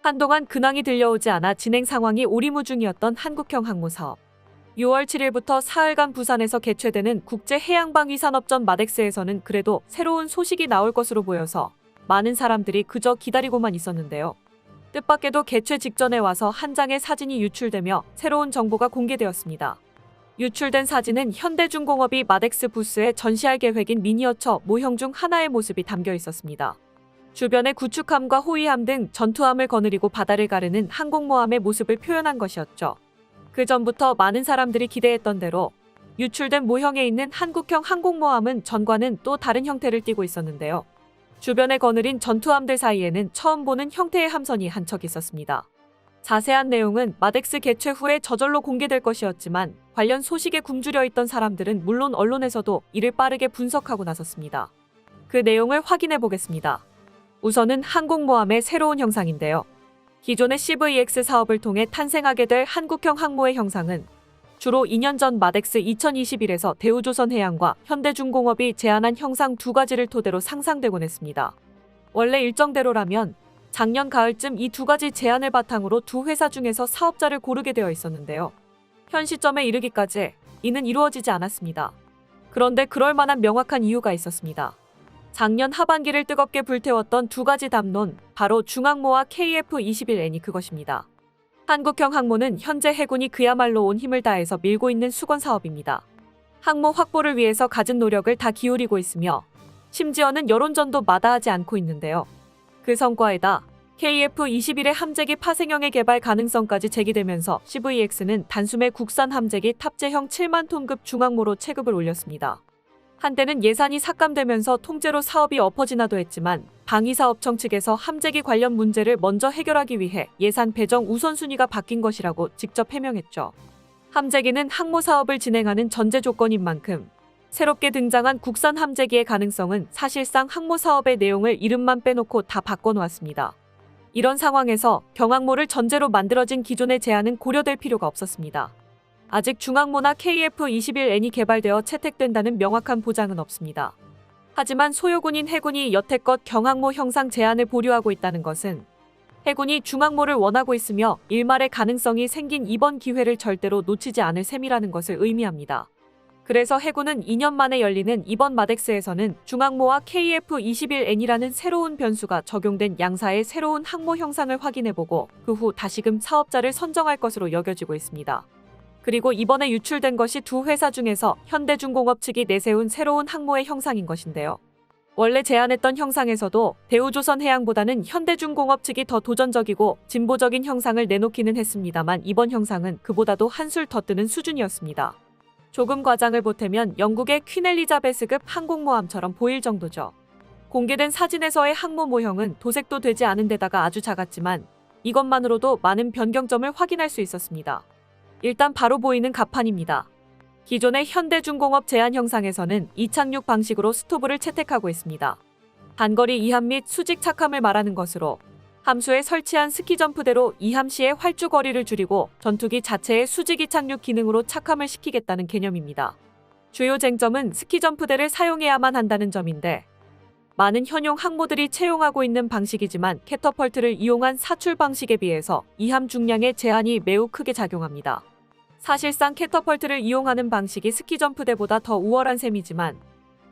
한동안 근황이 들려오지 않아 진행 상황이 오리무중이었던 한국형 항모 사업. 6월 7일부터 사흘간 부산에서 개최되는 국제해양방위산업전 마덱스에서는 그래도 새로운 소식이 나올 것으로 보여서 많은 사람들이 그저 기다리고만 있었는데요. 뜻밖에도 개최 직전에 와서 한 장의 사진이 유출되며 새로운 정보가 공개되었습니다. 유출된 사진은 현대중공업이 마덱스 부스에 전시할 계획인 미니어처 모형 중 하나의 모습이 담겨 있었습니다. 주변에 구축함과 호위함 등 전투함을 거느리고 바다를 가르는 항공모함의 모습을 표현한 것이었죠. 그 전부터 많은 사람들이 기대했던 대로 유출된 모형에 있는 한국형 항공모함은 전과는 또 다른 형태를 띠고 있었는데요. 주변에 거느린 전투함들 사이에는 처음 보는 형태의 함선이 한 척 있었습니다. 자세한 내용은 마덱스 개최 후에 저절로 공개될 것이었지만 관련 소식에 굶주려 있던 사람들은 물론 언론에서도 이를 빠르게 분석하고 나섰습니다. 그 내용을 확인해 보겠습니다. 우선은 항공모함의 새로운 형상인데요. 기존의 CVX 사업을 통해 탄생하게 될 한국형 항모의 형상은 주로 2년 전 마덱스 2021에서 대우조선해양과 현대중공업이 제안한 형상 두 가지를 토대로 상상되곤 했습니다. 원래 일정대로라면 작년 가을쯤 이 두 가지 제안을 바탕으로 두 회사 중에서 사업자를 고르게 되어 있었는데요. 현 시점에 이르기까지 이는 이루어지지 않았습니다. 그런데 그럴 만한 명확한 이유가 있었습니다. 작년 하반기를 뜨겁게 불태웠던 두 가지 담론, 바로 중항모와 KF-21N이 그것입니다. 한국형 항모는 현재 해군이 그야말로 온 힘을 다해서 밀고 있는 수건 사업입니다. 항모 확보를 위해서 갖은 노력을 다 기울이고 있으며 심지어는 여론전도 마다하지 않고 있는데요. 그 성과에다 KF-21의 함재기 파생형의 개발 가능성까지 제기되면서 CVX는 단숨에 국산 함재기 탑재형 7만 톤급 중항모로 체급을 올렸습니다. 한때는 예산이 삭감되면서 통째로 사업이 엎어지나도 했지만 방위사업청 측에서 함재기 관련 문제를 먼저 해결하기 위해 예산 배정 우선순위가 바뀐 것이라고 직접 해명했죠. 함재기는 항모 사업을 진행하는 전제 조건인 만큼 새롭게 등장한 국산 함재기의 가능성은 사실상 항모 사업의 내용을 이름만 빼놓고 다 바꿔놓았습니다. 이런 상황에서 경항모를 전제로 만들어진 기존의 제안은 고려될 필요가 없었습니다. 아직 중항모나 KF-21N이 개발되어 채택된다는 명확한 보장은 없습니다. 하지만 소요군인 해군이 여태껏 경항모 형상 제안을 보류하고 있다는 것은 해군이 중항모를 원하고 있으며 일말의 가능성이 생긴 이번 기회를 절대로 놓치지 않을 셈이라는 것을 의미합니다. 그래서 해군은 2년 만에 열리는 이번 마덱스에서는 중항모와 KF-21N이라는 새로운 변수가 적용된 양사의 새로운 항모 형상을 확인해보고 그 후 다시금 사업자를 선정할 것으로 여겨지고 있습니다. 그리고 이번에 유출된 것이 두 회사 중에서 현대중공업 측이 내세운 새로운 항모의 형상인 것인데요. 원래 제안했던 형상에서도 대우조선해양보다는 현대중공업 측이 더 도전적이고 진보적인 형상을 내놓기는 했습니다만 이번 형상은 그보다도 한술 더 뜨는 수준이었습니다. 조금 과장을 보태면 영국의 퀸 엘리자베스급 항공모함처럼 보일 정도죠. 공개된 사진에서의 항모 모형은 도색도 되지 않은 데다가 아주 작았지만 이것만으로도 많은 변경점을 확인할 수 있었습니다. 일단 바로 보이는 갑판입니다. 기존의 현대중공업 제안 형상에서는 이착륙 방식으로 스토브를 채택하고 있습니다. 단거리 이함 및 수직 착함을 말하는 것으로 함수에 설치한 스키점프대로 이함 시의 활주 거리를 줄이고 전투기 자체의 수직 이착륙 기능으로 착함을 시키겠다는 개념입니다. 주요 쟁점은 스키점프대를 사용해야만 한다는 점인데 많은 현용 항모들이 채용하고 있는 방식이지만 캐터펄트를 이용한 사출 방식에 비해서 이함 중량의 제한이 매우 크게 작용합니다. 사실상 캐터펄트를 이용하는 방식이 스키점프대보다 더 우월한 셈이지만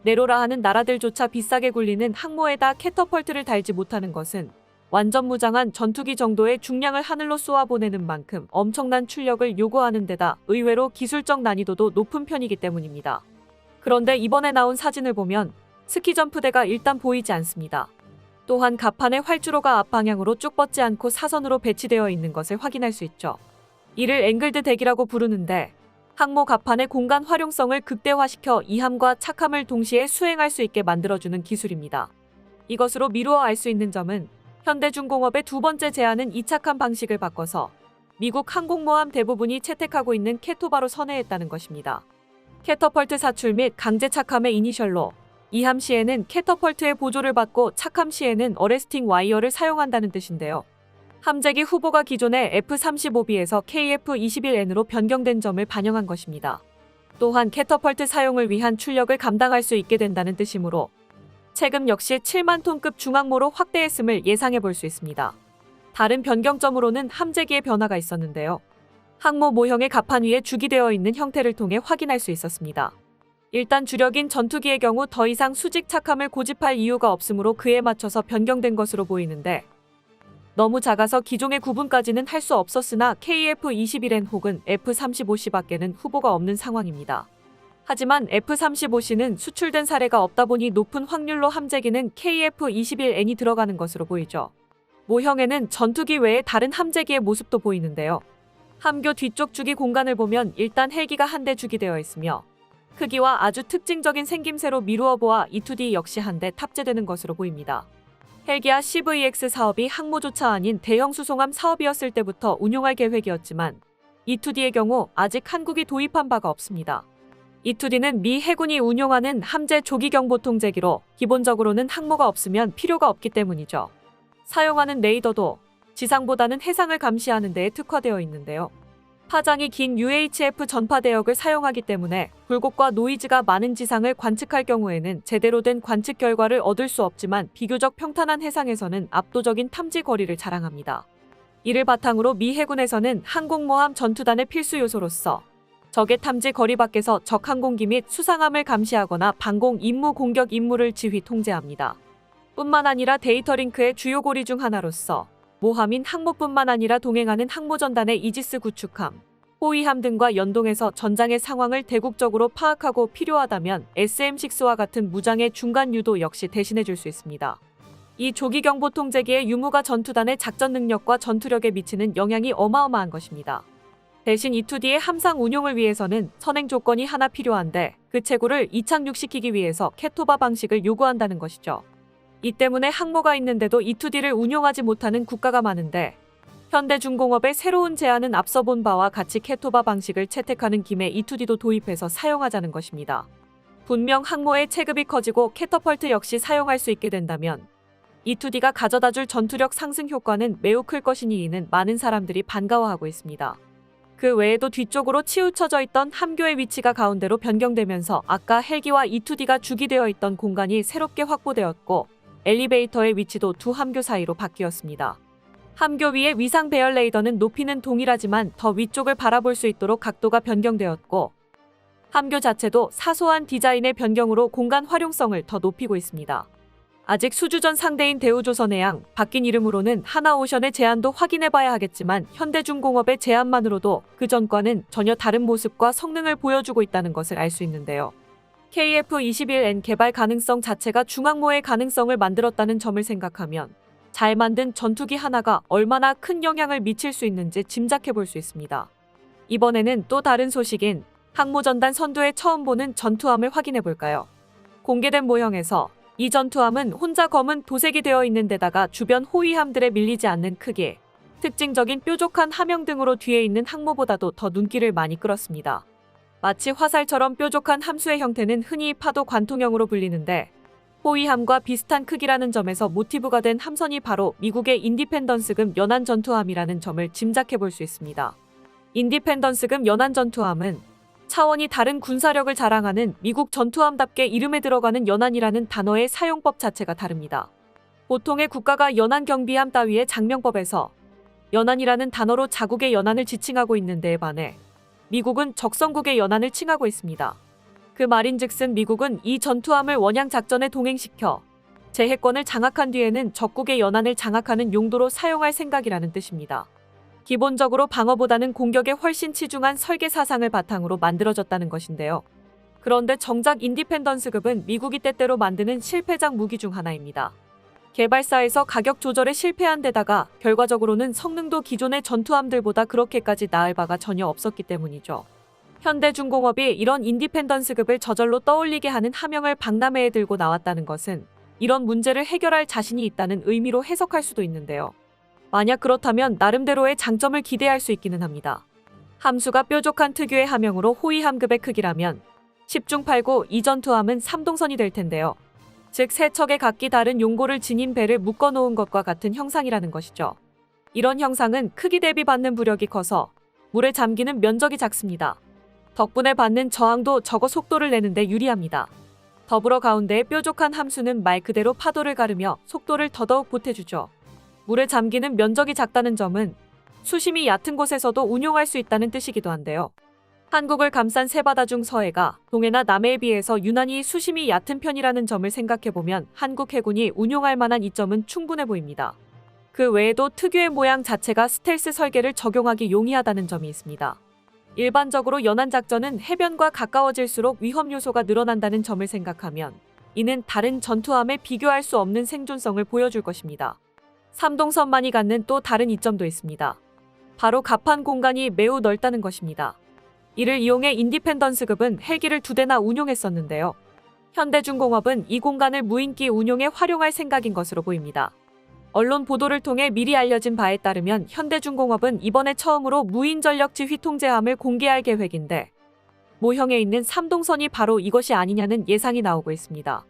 네로라 하는 나라들조차 비싸게 굴리는 항모에다 캐터펄트를 달지 못하는 것은 완전 무장한 전투기 정도의 중량을 하늘로 쏘아보내는 만큼 엄청난 출력을 요구하는 데다 의외로 기술적 난이도도 높은 편이기 때문입니다. 그런데 이번에 나온 사진을 보면 스키점프대가 일단 보이지 않습니다. 또한 갑판의 활주로가 앞방향으로 쭉 뻗지 않고 사선으로 배치되어 있는 것을 확인할 수 있죠. 이를 앵글드 덱이라고 부르는데 항모 갑판의 공간 활용성을 극대화시켜 이함과 착함을 동시에 수행할 수 있게 만들어주는 기술입니다. 이것으로 미루어 알 수 있는 점은 현대중공업의 두 번째 제안은 이착함 방식을 바꿔서 미국 항공모함 대부분이 채택하고 있는 캐토바로 선회했다는 것입니다. 캐터펄트 사출 및 강제 착함의 이니셜로 이함 시에는 캐터펄트의 보조를 받고 착함 시에는 어레스팅 와이어를 사용한다는 뜻인데요. 함재기 후보가 기존의 F-35B에서 KF-21N으로 변경된 점을 반영한 것입니다. 또한 캐터펄트 사용을 위한 출력을 감당할 수 있게 된다는 뜻이므로 체급 역시 7만 톤급 중항모로 확대했음을 예상해 볼 수 있습니다. 다른 변경점으로는 함재기의 변화가 있었는데요. 항모 모형의 갑판 위에 죽이 되어 있는 형태를 통해 확인할 수 있었습니다. 일단 주력인 전투기의 경우 더 이상 수직 착함을 고집할 이유가 없으므로 그에 맞춰서 변경된 것으로 보이는데, 너무 작아서 기종의 구분까지는 할 수 없었으나 KF-21N 혹은 F-35C밖에는 후보가 없는 상황입니다. 하지만 F-35C는 수출된 사례가 없다 보니 높은 확률로 함재기는 KF-21N이 들어가는 것으로 보이죠. 모형에는 전투기 외에 다른 함재기의 모습도 보이는데요. 함교 뒤쪽 주기 공간을 보면 일단 헬기가 한 대 주기되어 있으며, 크기와 아주 특징적인 생김새로 미루어 보아 E2D 역시 한 대 탑재되는 것으로 보입니다. 헬기아 CVX 사업이 항모조차 아닌 대형 수송함 사업이었을 때부터 운용할 계획이었지만 E2D의 경우 아직 한국이 도입한 바가 없습니다. E2D는 미 해군이 운용하는 함재 조기경보통제기로 기본적으로는 항모가 없으면 필요가 없기 때문이죠. 사용하는 레이더도 지상보다는 해상을 감시하는 데에 특화되어 있는데요. 파장이 긴 UHF 전파 대역을 사용하기 때문에 굴곡과 노이즈가 많은 지상을 관측할 경우에는 제대로 된 관측 결과를 얻을 수 없지만 비교적 평탄한 해상에서는 압도적인 탐지 거리를 자랑합니다. 이를 바탕으로 미 해군에서는 항공모함 전투단의 필수 요소로서 적의 탐지 거리 밖에서 적 항공기 및 수상함을 감시하거나 방공 임무 공격 임무를 지휘 통제합니다. 뿐만 아니라 데이터 링크의 주요 고리 중 하나로서 모함인 항모뿐만 아니라 동행하는 항모전단의 이지스 구축함, 호위함 등과 연동해서 전장의 상황을 대국적으로 파악하고 필요하다면 SM-6와 같은 무장의 중간 유도 역시 대신해줄 수 있습니다. 이 조기경보통제기의 유무가 전투단의 작전 능력과 전투력에 미치는 영향이 어마어마한 것입니다. 대신 E2D의 함상 운용을 위해서는 선행 조건이 하나 필요한데 그 체구를 이착륙시키기 위해서 캐토바 방식을 요구한다는 것이죠. 이 때문에 항모가 있는데도 E2D를 운용하지 못하는 국가가 많은데, 현대중공업의 새로운 제안은 앞서 본 바와 같이 캐토바 방식을 채택하는 김에 E2D도 도입해서 사용하자는 것입니다. 분명 항모의 체급이 커지고 캐터펄트 역시 사용할 수 있게 된다면 E2D가 가져다줄 전투력 상승 효과는 매우 클 것이니 이는 많은 사람들이 반가워하고 있습니다. 그 외에도 뒤쪽으로 치우쳐져 있던 함교의 위치가 가운데로 변경되면서 아까 헬기와 E2D가 주기되어 있던 공간이 새롭게 확보되었고, 엘리베이터의 위치도 두 함교 사이로 바뀌었습니다. 함교 위의 위상 배열 레이더는 높이는 동일하지만 더 위쪽을 바라볼 수 있도록 각도가 변경되었고, 함교 자체도 사소한 디자인의 변경으로 공간 활용성을 더 높이고 있습니다. 아직 수주전 상대인 대우조선해양, 바뀐 이름으로는 하나오션의 제안도 확인해봐야 하겠지만 현대중공업의 제안만으로도 그 전과는 전혀 다른 모습과 성능을 보여주고 있다는 것을 알 수 있는데요. KF-21N 개발 가능성 자체가 중항모의 가능성을 만들었다는 점을 생각하면 잘 만든 전투기 하나가 얼마나 큰 영향을 미칠 수 있는지 짐작해 볼 수 있습니다. 이번에는 또 다른 소식인 항모전단 선두에 처음 보는 전투함을 확인해 볼까요? 공개된 모형에서 이 전투함은 혼자 검은 도색이 되어 있는 데다가 주변 호위함들에 밀리지 않는 크기, 특징적인 뾰족한 함형 등으로 뒤에 있는 항모보다도 더 눈길을 많이 끌었습니다. 마치 화살처럼 뾰족한 함수의 형태는 흔히 파도 관통형으로 불리는데, 호위함과 비슷한 크기라는 점에서 모티브가 된 함선이 바로 미국의 인디펜던스급 연안 전투함이라는 점을 짐작해 볼 수 있습니다. 인디펜던스급 연안 전투함은 차원이 다른 군사력을 자랑하는 미국 전투함답게 이름에 들어가는 연안이라는 단어의 사용법 자체가 다릅니다. 보통의 국가가 연안 경비함 따위의 장명법에서 연안이라는 단어로 자국의 연안을 지칭하고 있는 데에 반해 미국은 적성국의 연안을 칭하고 있습니다. 그 말인즉슨 미국은 이 전투함을 원양 작전에 동행시켜 제해권을 장악한 뒤에는 적국의 연안을 장악하는 용도로 사용할 생각이라는 뜻입니다. 기본적으로 방어보다는 공격에 훨씬 치중한 설계 사상을 바탕으로 만들어졌다는 것인데요. 그런데 정작 인디펜던스급은 미국이 때때로 만드는 실패작 무기 중 하나입니다. 개발사에서 가격 조절에 실패한 데다가 결과적으로는 성능도 기존의 전투함들보다 그렇게까지 나을 바가 전혀 없었기 때문이죠. 현대중공업이 이런 인디펜던스급을 저절로 떠올리게 하는 함형을 박람회에 들고 나왔다는 것은 이런 문제를 해결할 자신이 있다는 의미로 해석할 수도 있는데요. 만약 그렇다면 나름대로의 장점을 기대할 수 있기는 합니다. 함수가 뾰족한 특유의 함형으로 호위함급의 크기라면 10중 8구 이 전투함은 3동선이 될 텐데요. 즉 세 척의 각기 다른 용고를 지닌 배를 묶어놓은 것과 같은 형상이라는 것이죠. 이런 형상은 크기 대비 받는 부력이 커서 물에 잠기는 면적이 작습니다. 덕분에 받는 저항도 적어 속도를 내는데 유리합니다. 더불어 가운데의 뾰족한 함수는 말 그대로 파도를 가르며 속도를 더더욱 보태주죠. 물에 잠기는 면적이 작다는 점은 수심이 얕은 곳에서도 운용할 수 있다는 뜻이기도 한데요. 한국을 감싼 세 바다 중 서해가 동해나 남해에 비해서 유난히 수심이 얕은 편이라는 점을 생각해보면 한국 해군이 운용할 만한 이점은 충분해 보입니다. 그 외에도 특유의 모양 자체가 스텔스 설계를 적용하기 용이하다는 점이 있습니다. 일반적으로 연안작전은 해변과 가까워질수록 위험 요소가 늘어난다는 점을 생각하면 이는 다른 전투함에 비교할 수 없는 생존성을 보여줄 것입니다. 삼동선만이 갖는 또 다른 이점도 있습니다. 바로 갑판 공간이 매우 넓다는 것입니다. 이를 이용해 인디펜던스급은 헬기를 2대나 운용했었는데요. 현대중공업은 이 공간을 무인기 운용에 활용할 생각인 것으로 보입니다. 언론 보도를 통해 미리 알려진 바에 따르면 현대중공업은 이번에 처음으로 무인전력지휘통제함을 공개할 계획인데 모형에 있는 삼동선이 바로 이것이 아니냐는 예상이 나오고 있습니다.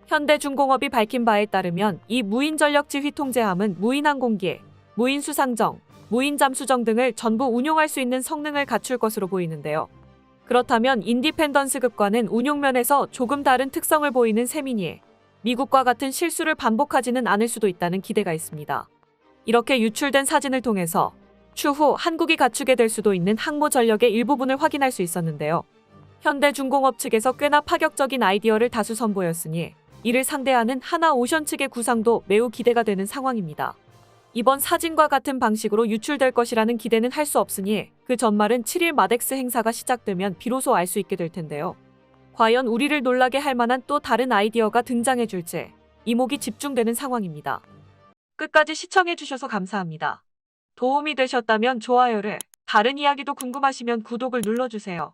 현대중공업이 밝힌 바에 따르면 이 무인전력지휘통제함은 무인항공기, 무인수상정, 무인잠수정 등을 전부 운용할 수 있는 성능을 갖출 것으로 보이는데요. 그렇다면 인디펜던스급과는 운용면에서 조금 다른 특성을 보이는 셈이니 미국과 같은 실수를 반복하지는 않을 수도 있다는 기대가 있습니다. 이렇게 유출된 사진을 통해서 추후 한국이 갖추게 될 수도 있는 항모 전력의 일부분을 확인할 수 있었는데요. 현대중공업 측에서 꽤나 파격적인 아이디어를 다수 선보였으니 이를 상대하는 하나오션 측의 구상도 매우 기대가 되는 상황입니다. 이번 사진과 같은 방식으로 유출될 것이라는 기대는 할 수 없으니 그 전말은 7일 마덱스 행사가 시작되면 비로소 알 수 있게 될 텐데요. 과연 우리를 놀라게 할 만한 또 다른 아이디어가 등장해 줄지 이목이 집중되는 상황입니다. 끝까지 시청해 주셔서 감사합니다. 도움이 되셨다면 좋아요를, 다른 이야기도 궁금하시면 구독을 눌러주세요.